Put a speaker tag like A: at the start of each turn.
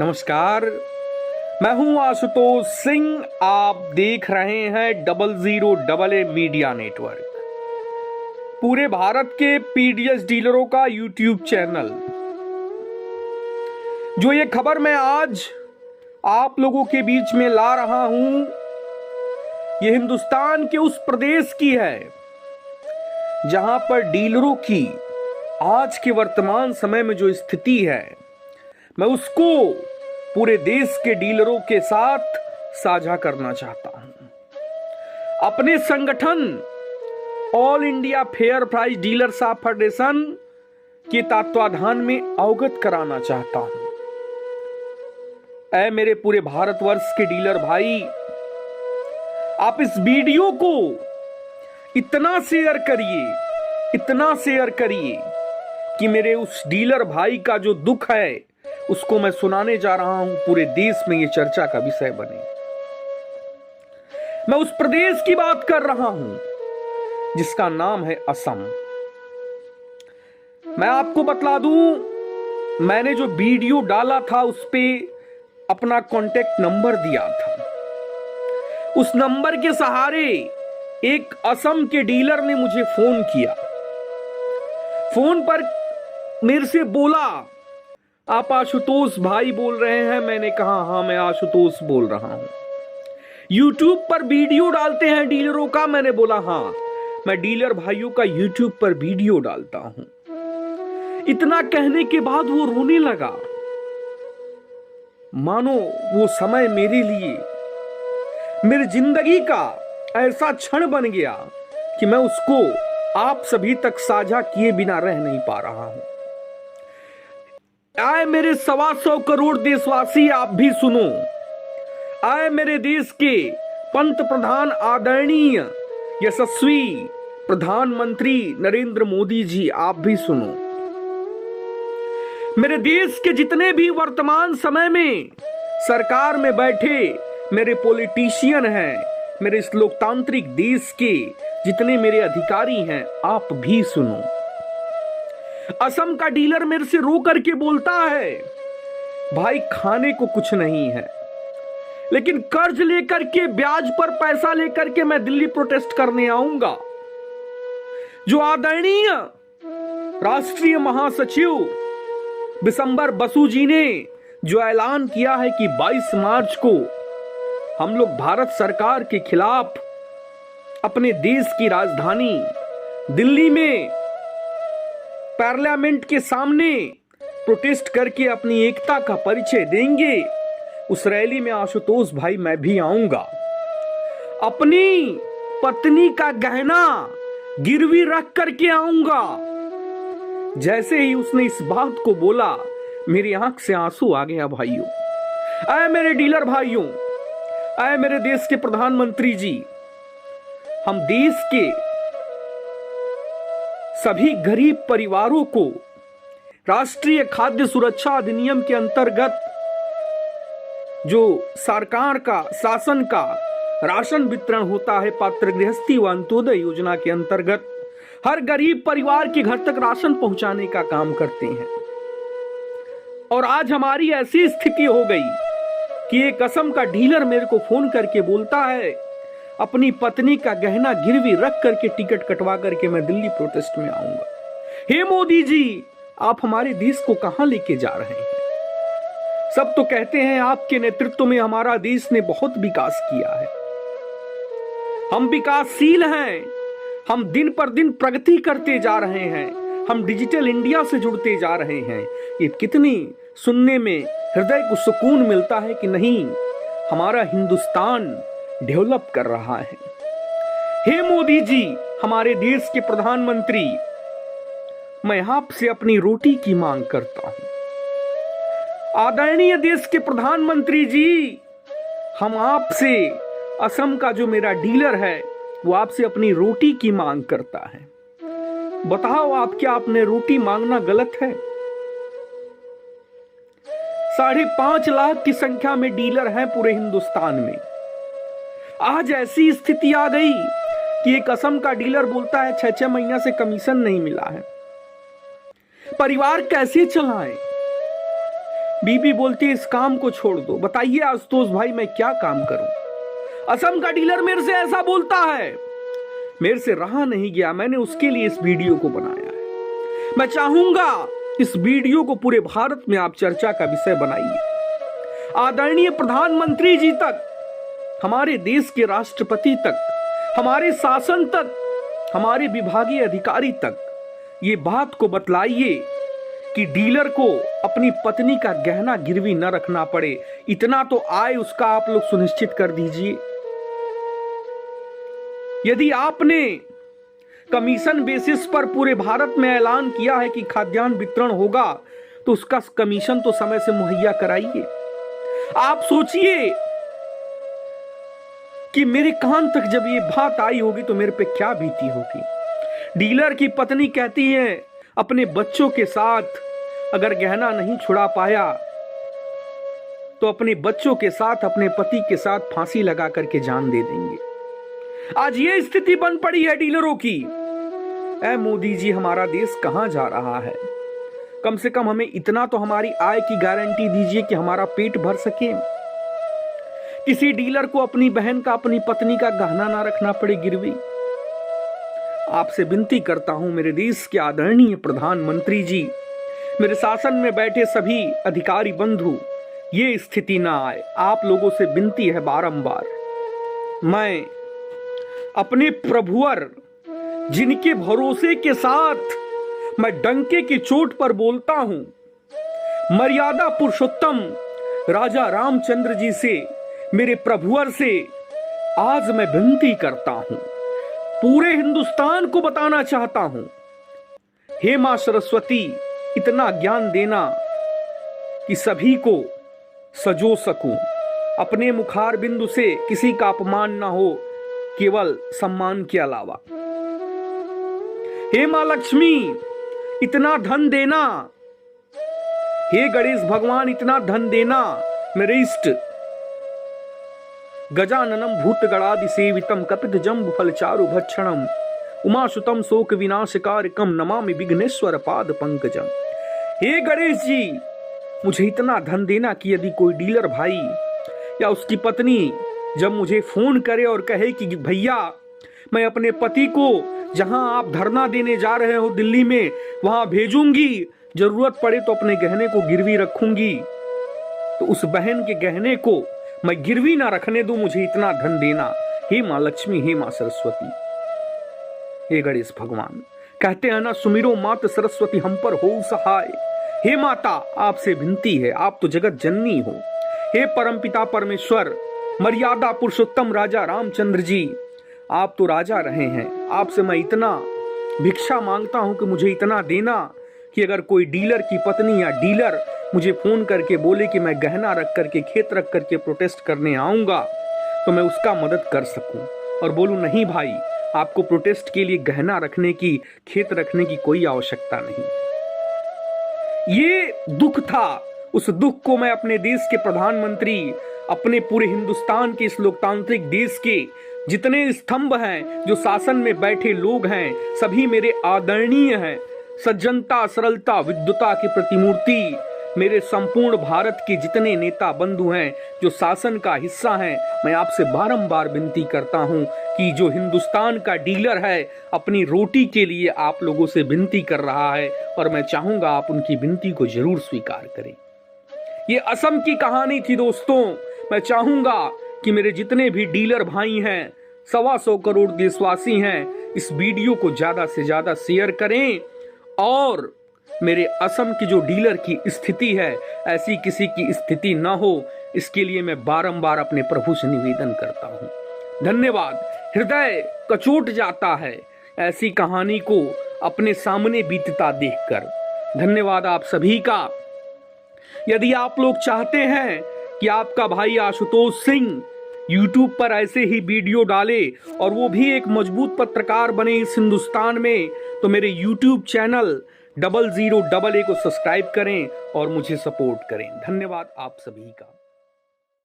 A: नमस्कार। मैं हूं आशुतोष सिंह। आप देख रहे हैं 00AA मीडिया नेटवर्क, पूरे भारत के पीडीएस डीलरों का यूट्यूब चैनल। जो ये खबर मैं आज आप लोगों के बीच में ला रहा हूं, ये हिंदुस्तान के उस प्रदेश की है जहां पर डीलरों की आज के वर्तमान समय में जो स्थिति है, मैं उसको पूरे देश के डीलरों के साथ साझा करना चाहता हूं। अपने संगठन all India fair price dealers federation के तत्वाधान में अवगत कराना चाहता हूं। ऐ मेरे पूरे भारतवर्ष के डीलर भाई, आप इस वीडियो को इतना शेयर करिए कि मेरे उस डीलर भाई का जो दुख है उसको मैं सुनाने जा रहा हूं, पूरे देश में ये चर्चा का विषय बने। मैं उस प्रदेश की बात कर रहा हूं जिसका नाम है असम। मैं आपको बतला दूं, मैंने जो वीडियो डाला था उस पे अपना कॉन्टेक्ट नंबर दिया था। उस नंबर के सहारे एक असम के डीलर ने मुझे फोन किया। फोन पर मेरे से बोला, आप आशुतोष भाई बोल रहे हैं? मैंने कहा हाँ, मैं आशुतोष बोल रहा हूं। यूट्यूब पर वीडियो डालते हैं डीलरों का? मैंने बोला हाँ, मैं डीलर भाइयों का यूट्यूब पर वीडियो डालता हूं। इतना कहने के बाद वो रोने लगा, मानो वो समय मेरे लिए, मेरी जिंदगी का ऐसा क्षण बन गया कि मैं उसको आप सभी तक साझा किए बिना रह नहीं पा रहा हूं। आए मेरे 125 करोड़ देशवासी, आप भी सुनो। आए मेरे देश के पंत प्रधान आदरणीय यशस्वी प्रधानमंत्री नरेंद्र मोदी जी, आप भी सुनो। मेरे देश के जितने भी वर्तमान समय में सरकार में बैठे मेरे पॉलिटिशियन हैं, मेरे इस लोकतांत्रिक देश के जितने मेरे अधिकारी हैं, आप भी सुनो। असम का डीलर मेरे से रो करके बोलता है, भाई खाने को कुछ नहीं है, लेकिन कर्ज लेकर के, ब्याज पर पैसा लेकर के मैं दिल्ली प्रोटेस्ट करने आऊंगा। जो आदरणीय राष्ट्रीय महासचिव बिशंबर बसु जी ने जो ऐलान किया है कि 22 मार्च को हम लोग भारत सरकार के खिलाफ अपने देश की राजधानी दिल्ली में पार्लियामेंट के सामने प्रोटेस्ट करके अपनी एकता का परिचय देंगे, उस रैली में आशुतोष भाई मैं भी आऊंगा। अपनी पत्नी का गहना गिरवी रख करके आऊंगा। जैसे ही उसने इस बात को बोला, मेरी आंख से आंसू आ गया। भाइयों, आए मेरे डीलर भाइयों, आए मेरे देश के प्रधानमंत्री जी, हम देश के सभी गरीब परिवारों को राष्ट्रीय खाद्य सुरक्षा अधिनियम के अंतर्गत जो सरकार का, शासन का राशन वितरण होता है, पात्र गृहस्थी व अंत्योदय योजना के अंतर्गत हर गरीब परिवार के घर तक राशन पहुंचाने का काम करते हैं। और आज हमारी ऐसी स्थिति हो गई कि एक असम का डीलर मेरे को फोन करके बोलता है, अपनी पत्नी का गहना गिरवी रख करके टिकट कटवा करके मैं दिल्ली प्रोटेस्ट में आऊंगा। हे मोदी जी, आप हमारे देश को कहां लेके जा रहे हैं? सब तो कहते हैं आपके नेतृत्व में हमारा देश ने बहुत विकास किया है, हम विकासशील हैं, हम दिन पर दिन प्रगति करते जा रहे हैं, हम डिजिटल इंडिया से जुड़ते जा रहे हैं। ये कितनी सुनने में हृदय को सुकून मिलता है कि नहीं, हमारा हिंदुस्तान डेवलप कर रहा है। हे मोदी जी, हमारे देश के प्रधानमंत्री, मैं आपसे अपनी रोटी की मांग करता हूं। आदरणीय देश के प्रधानमंत्री जी, हम आपसे, असम का जो मेरा डीलर है वो आपसे अपनी रोटी की मांग करता है। बताओ, आप क्या अपने रोटी मांगना गलत है? 5.5 लाख की संख्या में डीलर हैं पूरे हिंदुस्तान में। आज ऐसी स्थिति आ गई कि एक असम का डीलर बोलता है 6-6 महीना से कमीशन नहीं मिला है। परिवार कैसे चलाएं? बीबी बोलती है इस काम को छोड़ दो। बताइए आशुतोष भाई मैं क्या काम करूं। असम का डीलर मेरे से ऐसा बोलता है, मेरे से रहा नहीं गया, मैंने उसके लिए इस वीडियो को बनाया है। मैं चाहूंगा इस वीडियो को पूरे भारत में आप चर्चा का विषय बनाइए। आदरणीय प्रधानमंत्री जी तक, हमारे देश के राष्ट्रपति तक, हमारे शासन तक, हमारे विभागीय अधिकारी तक ये बात को बतलाइए कि डीलर को अपनी पत्नी का गहना गिरवी न रखना पड़े। इतना तो आय उसका आप लोग सुनिश्चित कर दीजिए। यदि आपने कमीशन बेसिस पर पूरे भारत में ऐलान किया है कि खाद्यान्न वितरण होगा, तो उसका कमीशन तो समय से मुहैया कराइए। आप सोचिए कि मेरे कान तक जब ये बात आई होगी तो मेरे पे क्या बीती होगी। डीलर की पत्नी कहती है अपने बच्चों के साथ अगर गहना नहीं छुड़ा पाया तो अपने बच्चों के साथ, अपने पति के साथ फांसी लगा करके जान दे देंगे। आज ये स्थिति बन पड़ी है डीलरों की। ऐ मोदी जी, हमारा देश कहां जा रहा है? कम से कम हमें इतना तो हमारी आय की गारंटी दीजिए कि हमारा पेट भर सके। किसी डीलर को अपनी बहन का, अपनी पत्नी का गहना ना रखना पड़े गिरवी। आपसे विनती करता हूं मेरे देश के आदरणीय प्रधानमंत्री जी, मेरे शासन में बैठे सभी अधिकारी बंधु, ये स्थिति ना आए। आप लोगों से विनती है बारंबार। मैं अपने प्रभुवर, जिनके भरोसे के साथ मैं डंके की चोट पर बोलता हूं, मर्यादा पुरुषोत्तम राजा रामचंद्र जी से, मेरे प्रभुवर से आज मैं विनती करता हूं, पूरे हिंदुस्तान को बताना चाहता हूं, हे मां सरस्वती, इतना ज्ञान देना कि सभी को सजो सकूं, अपने मुखार बिंदु से किसी का अपमान ना हो, केवल सम्मान के अलावा। हे मां लक्ष्मी, इतना धन देना। हे गणेश भगवान, इतना धन देना। मेरे इष्ट गजाननम भूतगणादि सेवितम कपित जम्बु फल चारु भक्षणम उमासुतम शोक विनाशकारकम नमामि विघ्नेश्वर पाद पंकजम। हे गणेश जी, मुझे इतना धन देना कि यदि कोई डीलर भाई या उसकी पत्नी जब मुझे फोन करे और कहे कि भैया मैं अपने पति को जहां आप धरना देने जा रहे हो दिल्ली में वहां भेजूंगी, जरूरत पड़े तो अपने गहने को गिरवी रखूंगी, तो उस बहन के गहने को मैं गिरवी ना रखने दूं, मुझे इतना धन देना। हे मां लक्ष्मी, हे मां सरस्वती, हे गणेश भगवान। कहते हैं ना, सुमिरो मात सरस्वती हम पर हो सहाय। हे माता, आपसे विनती है, आप तो जगत जननी हो। हे परमपिता परमेश्वर, मर्यादा पुरुषोत्तम राजा रामचंद्र जी, आप तो राजा रहे हैं। आपसे मैं इतना भिक्षा मांगता हूं कि मुझे इतना देना कि अगर कोई डीलर की पत्नी या डीलर मुझे फोन करके बोले कि मैं गहना रख करके, खेत रख करके प्रोटेस्ट करने आऊंगा, तो मैं उसका मदद कर सकूं और बोलूं नहीं भाई, आपको प्रोटेस्ट के लिए गहना रखने की, खेत रखने की कोई आवश्यकता नहीं। ये दुख था, उस दुख को मैं अपने देश के प्रधानमंत्री, अपने पूरे हिंदुस्तान के इस लोकतांत्रिक देश के जितने स्तंभ हैं, जो शासन में बैठे लोग हैं, सभी मेरे आदरणीय हैं। सज्जनता, सरलता, विद्वता की प्रतिमूर्ति मेरे संपूर्ण भारत के जितने नेता बंधु हैं, जो शासन का हिस्सा हैं, मैं आपसे बारंबार विनती करता हूं कि जो हिंदुस्तान का डीलर है अपनी रोटी के लिए आप लोगों से विनती कर रहा है, और मैं चाहूंगा आप उनकी विनती को जरूर स्वीकार करें। ये असम की कहानी थी दोस्तों। मैं चाहूंगा कि मेरे जितने भी डीलर भाई हैं, 125 करोड़ देशवासी हैं, इस वीडियो को ज्यादा से ज्यादा शेयर करें और मेरे असम की जो डीलर की स्थिति है, ऐसी किसी की स्थिति ना हो, इसके लिए मैं बारंबार अपने प्रभु से निवेदन करता हूं। धन्यवाद। हृदय कचोट जाता है ऐसी कहानी को अपने सामने बीतता देखकर। धन्यवाद आप सभी का। यदि आप लोग चाहते हैं कि आपका भाई आशुतोष सिंह YouTube पर ऐसे ही वीडियो डाले और वो भी एक मजबूत पत्रकार बने इस हिंदुस्तान में, तो मेरे YouTube चैनल 00AA को सब्सक्राइब करें और मुझे सपोर्ट करें। धन्यवाद आप सभी का।